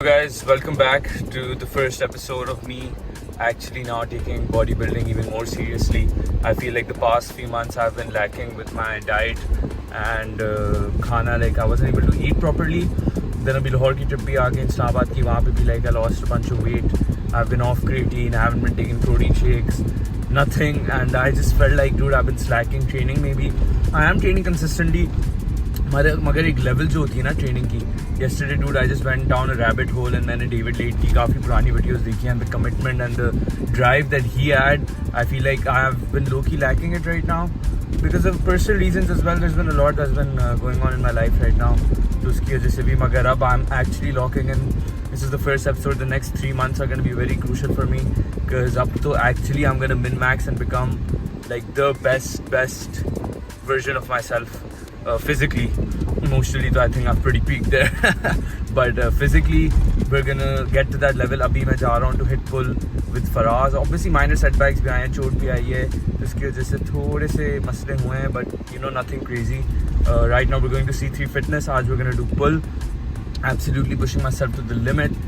Guys, welcome back to the first episode of me actually now taking bodybuilding even more seriously. I feel like the past few months I've been lacking with my diet and khana, like I wasn't able to eat properly. Then abhi Lahore ki trip bhi aa gayi, Islamabad ki, wahan pe bhi like I lost a bunch of weight. I've been off creatine, I haven't been taking protein shakes, nothing, and I just felt like, dude, I've been slacking training. Maybe I am training consistently, मगर एक level जो होती है ना training की. Yesterday, dude, I just went down a rabbit hole and मैंने David late की काफ़ी पुरानी वीडियोस देखी and the commitment and the drive that he had, I feel like I have been low-key lacking it right now because of personal reasons as well. There's been a lot that's been going on in my life right now, तो उसकी वजह से भी. मगर अब I'm actually locking in. This is the first episode. The next 3 months are going to be very crucial for me because up to actually I'm going to min-max and become like the best version of myself. Physically, emotionally, though I think I've pretty peaked there. But physically, we're gonna get to that level. अभी मैं जा रहा हूँ to hit pull with Faraz. Obviously, minor setbacks भी आए हैं, चोट भी आई है, तो इसकी वजह से थोड़े से मसले हुए हैं, but you know, nothing crazy. Right now, we're going to C3 Fitness. आज we're gonna do pull. Absolutely pushing myself to the limit.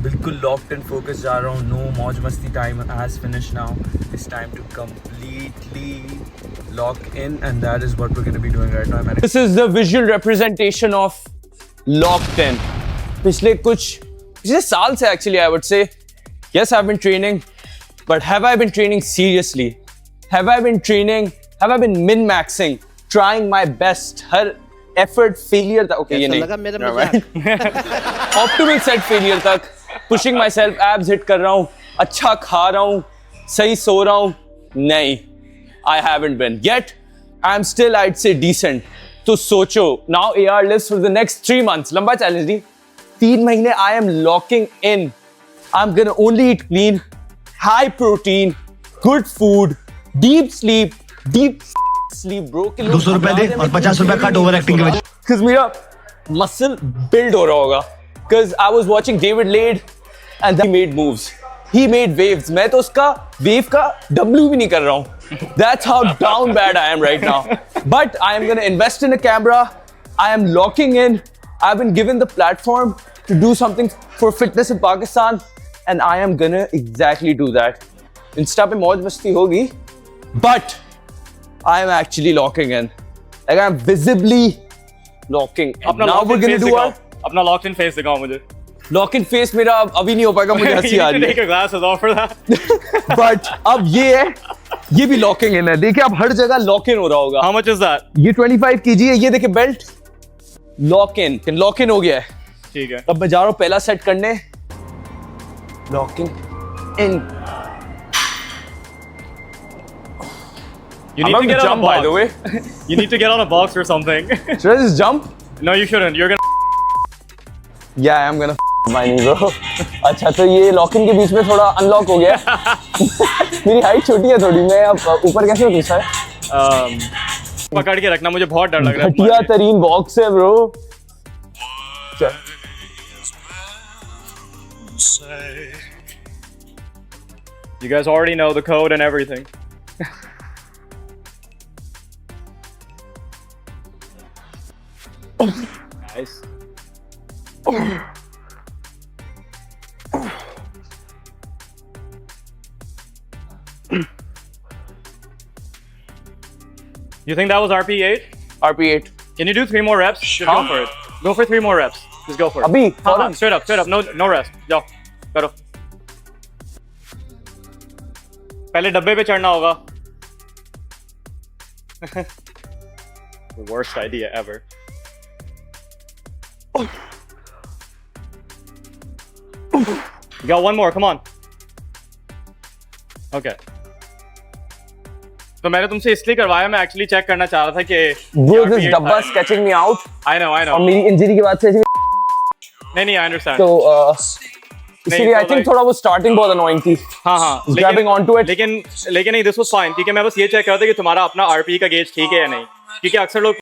बिल्कुल locked and focused जा रहा हूँ. No मौज मस्ती time has finished now. It's time to completely lock in, and that is what we're going to be doing right now. This is the visual representation of locked in. पिछले साल से actually I would say, yes, I've been training, but have I been training seriously? Have I been min-maxing, trying my best, her effort failure तक, okay, ये नहीं, optimal set failure तक, pushing myself, abs hit कर रहा हूँ, अच्छा खा रहा हूँ, सही सो रहा हूँ, नहीं, I haven't been. Yet, I'm still, I'd say, decent. तो सोचो, now AR lives for the next 3 months. लंबा challenge नहीं, 3 महीने I am locking in. I'm gonna only eat clean, high protein, good food, deep sleep, bro. 200 रुपए दे और 50 रुपए cut over acting के वजह. Because मेरा muscle build हो रहा होगा. Because I was watching David Lade and he made moves. He made waves. मैं तो उसका wave का W भी नहीं कर रहा हूँ. That's how down bad I am right now. But I am gonna invest in a camera. I am locking in. I've been given the platform to do something for fitness in Pakistan, and I am gonna exactly do that. Insta पे मौज मस्ती होगी, but I am actually locking in. Like I'm visibly locking in. Now we're gonna do our अपना locked in face दिखाओ मुझे. Lock in face मेरा अभी नहीं हो पाएगा, मुझे हंसी आ रही है. Take a glass of for that. But अब ये है, ये भी लॉकिंग इन है. देखिए अब हर जगह लॉक इन हो रहा होगा. How much is that? ये 25 kg है. ये देखिए बेल्ट लॉक इन हो गया है. ठीक है. अब मैं जा रहा हूँ पहला सेट करने. Locking in. You need to get on a jump, box. by the way. You need to get on a box or something. Should I just jump? No, you shouldn't. You're gonna. Yeah, I'm gonna my knee, bro. अच्छा, तो ये locking के बीच में थोड़ा unlock हो गया. मेरी height छोटी है थोड़ी, मैं अब ऊपर कैसे घुसा है? पकड़ के रखना, मुझे बहुत डर लग रहा है. घटिया तरीन बॉक्स है bro. You guys already know the code and everything. Nice. You think that was RP8? RP8. Can you do 3 more reps? Just go for it. Go for 3 more reps. Just go for it. अभी Straight up. No rest. जाओ, करो. पहले डब्बे पे चढ़ना होगा. The worst idea ever. You got one more, come on. Okay. तो मैंने तुमसे इसलिए करवाया, मैं एक्चुअली चेक करना चाह रहा था कि Bro, this डब्बा sketching me out. I know. और मेरी इंजरी के बाद से नहीं, I understand. तो इसलिए I think थोड़ा वो starting बहुत annoying थी. हाँ. Grabbing onto it. लेकिन नहीं, this was fine. ठीक है, मैं बस ये चेक कर रहा था कि तुम्हारा अपना RP का गेज ठीक है या नहीं, क्योंकि अक्सर लोग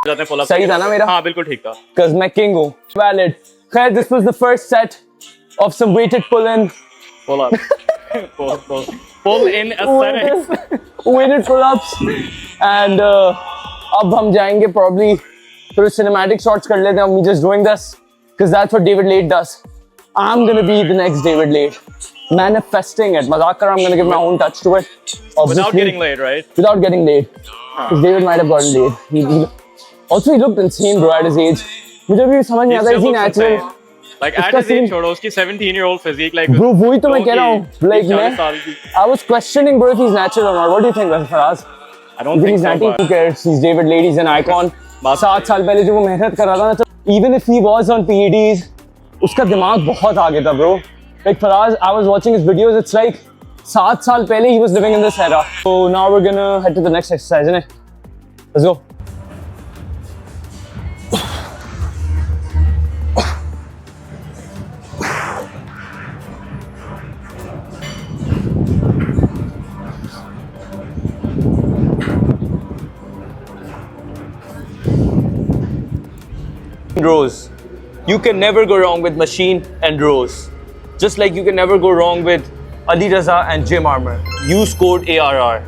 जाते हैं पुल अप. सही था ना मेरा? हाँ, बिल्कुल ठीक था. Because मैं king हूँ. Valid. खैर, this was the first set of some weighted pull-in. Pull up. pull in aesthetics. Weighted pull-ups. And अब हम जाएंगे probably थोड़े cinematic shots कर लेते हैं. Me just doing this because that's what David Late does. I'm gonna be the next David Late. Manifesting it. मजाक कर रहा हूँ, I'm gonna give my own touch to it. Without Obviously, getting laid, right? Without getting laid. Because David might have gotten laid. Also, he looked insane, bro, at his age. मुझे भी समझ नहीं He आता, still is he looks natural? insane. Like at उसका his age, scene- छोड़ो उसकी 17-year-old physique like. Bro, वही तो मैं कह रहा हूँ. Like 40 मैं, साल की. I was questioning, bro, if he's natural or not. What do you think, Faraz? I don't think He's so. 19. Who cares? He's David Late. He's an icon. बात 7 साल पहले जो वो मेहनत कर रहा था ना, तो even if he was on PEDs, उसका दिमाग बहुत आगे था, bro. Like Faraz, I was watching his videos. It's like 7 साल पहले he was living in this era. So now we're gonna head to the next exercise, isn't it? Let's go. Rows. You can never go wrong with machine and rows. Just like you can never go wrong with Ali Raza and Gym Armor. Use code ARR.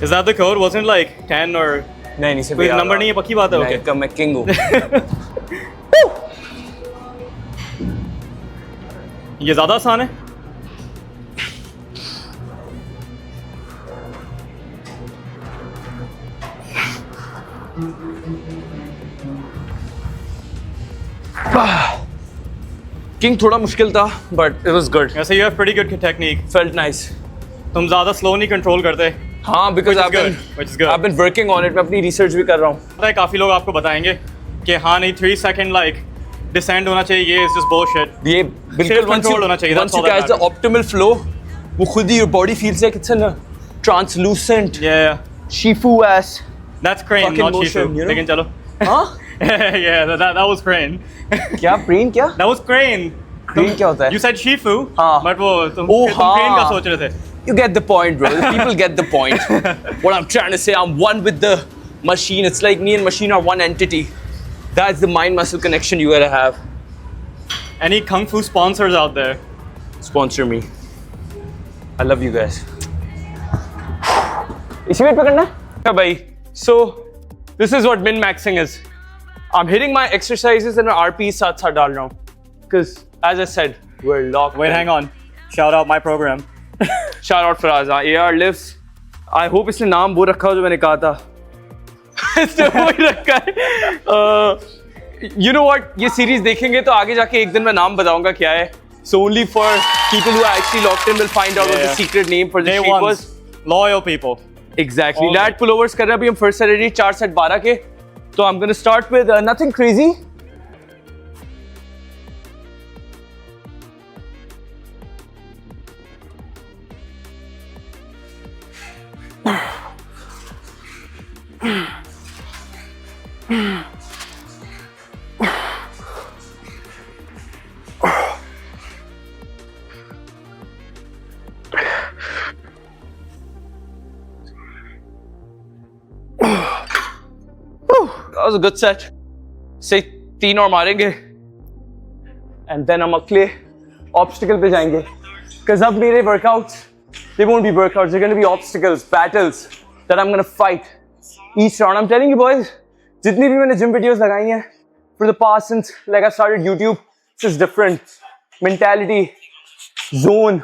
Is that the code? Wasn't it like 10 or नहीं सिर्फ कोई ARR. Number नहीं है, पक्की बात है? नहीं, Okay. कम मैं किंग हूँ. ये ज्यादा आसान है? किंग थोड़ा मुश्किल था, but it was good. वैसे you have pretty good technique. Felt nice. तुम ज्यादा slow नहीं control करते. हाँ, because Which is I've been good, which is good. I've been working on it. मैं अपनी research भी कर रहा हूँ. पता है काफी लोग आपको बताएंगे कि हाँ नहीं 3 second like descend होना चाहिए, ये is just bullshit. ये बिल्कुल control होना चाहिए, once that's you all that catch the optimal flow, वो खुद ही your body feels like it's in a translucent Yeah, Shifu ass. that's crane, Fucking not motion, Shifu. you know? लेकिन चलो. हाँ? Yeah, that was crane. क्या brain क्या? That was crane. Crane क्या होता है? You said Shifu, हाँ. but वो तुम Oh, तुम crane का हाँ. सोच रहे थे. You get the point, bro. The people get the point. What I'm trying to say, I'm one with the machine. It's like me and machine are one entity. That's the mind-muscle connection you gotta have. Any kung fu sponsors out there? Sponsor me. I love you guys. इसी wait पकड़ना? Yeah, bhai. So, this is what min-maxing is. I'm hitting my exercises and my RPE साथ साथ डाल रहा हूँ. Because, as I said, we're locked. Wait, hang on. Shout out my program. Shout out Faraz. AR lives. I hope इसने नाम वो रखा हो जो मैंने कहा था. इसने वो ही रखा है. You know what? ये सीरीज देखेंगे तो आगे जाके एक दिन मैं नाम बताऊंगा क्या है. So only for people who are actually locked in will find out what the Yeah. secret name for the Day sheet ones. was. Loyal people. Exactly. All Lat pullovers कर रहे हैं अभी हम first set ready 4 set 12 के. तो I'm gonna start with nothing crazy. That was a good set. Say 3 और मारेंगे. And then हम अगले obstacle पे जाएंगे. Because अब मेरे workouts, they won't be workouts. They're going to be obstacles, battles that I'm going to fight each round. I'm telling you boys, जितनी भी मैंने gym videos लगाई हैं for the past since like I started YouTube, it's just different. Mentality, zone,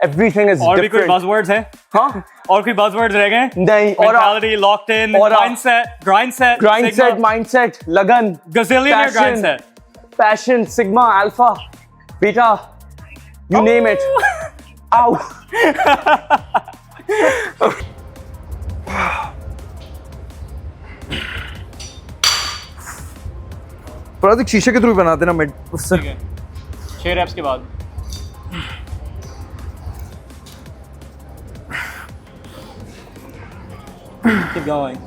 everything is और भी कोई different. buzzwords हैं? हाँ? और कोई buzzwords रह गए? नहीं. और Mentality, locked in, और mindset, grind set, grind Sigma, set, mindset, लगन, gazillionaire grind set. passion, sigma, alpha, beta, you name it. Ow. प्रादिक शीशे के थ्रू बना देना मिड उससे ठीक है 6 reps के बाद keep going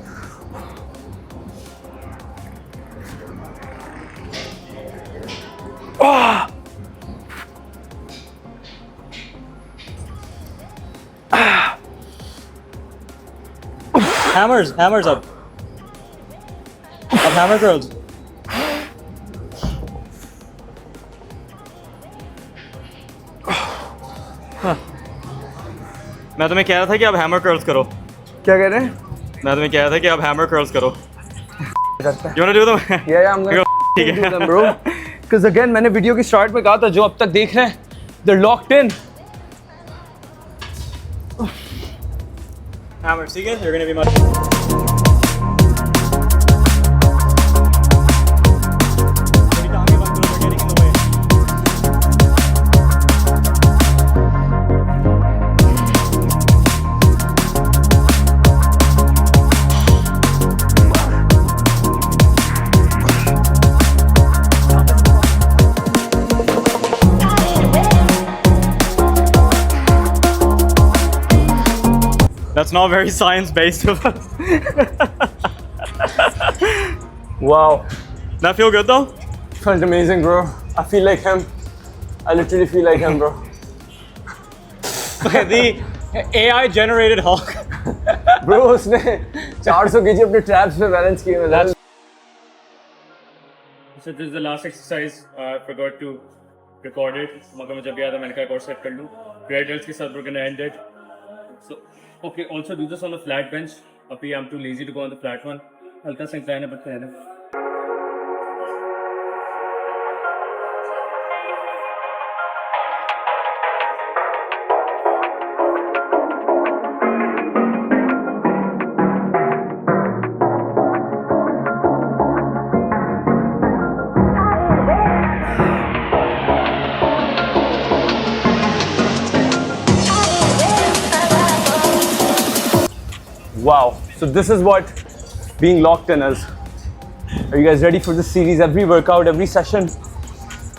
hammers up hammer curls मैं तुम्हें कह रहा था कि आप हैमर कर्ल्स करो क्या कह रहे हैं मैं तुम्हें कह रहा था कि आप हैमर कर्ल्स करो करते हैं You wanna do them? Yeah, I'm gonna ठीक do है them, bro. Because again, मैंने वीडियो की स्टार्ट में कहा था, जो अब तक देख रहे हैं, they're locked in. Hammers, ठीक है? You're gonna be much. That's not very science-based of us. Wow, That feel good though? felt amazing, bro. I feel like him. I literally feel like him, bro. The AI-generated Hulk. Bro, उसने 400 kg अपने traps पे balance किए हुए थे. So this is the last exercise. I forgot to record it. मगर मैं जब भी आया था मैंने कहा एक और set कर लूँ. Great delts के साथ we're gonna end it. So okay, also do this on a flat bench. अभी I'm too lazy to go on the flat one. हल्का सा incline है but है ना. Wow. So this is what being locked in is. Are you guys ready for this series? Every workout, every session,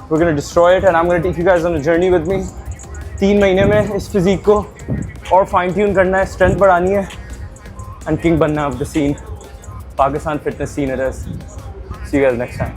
we're gonna destroy it, and I'm gonna take you guys on a journey with me. 3 महीने में इस physique को और fine tune करना है, strength बढ़ानी है, and king बनना of the scene. Pakistan fitness scene it is. See you guys next time.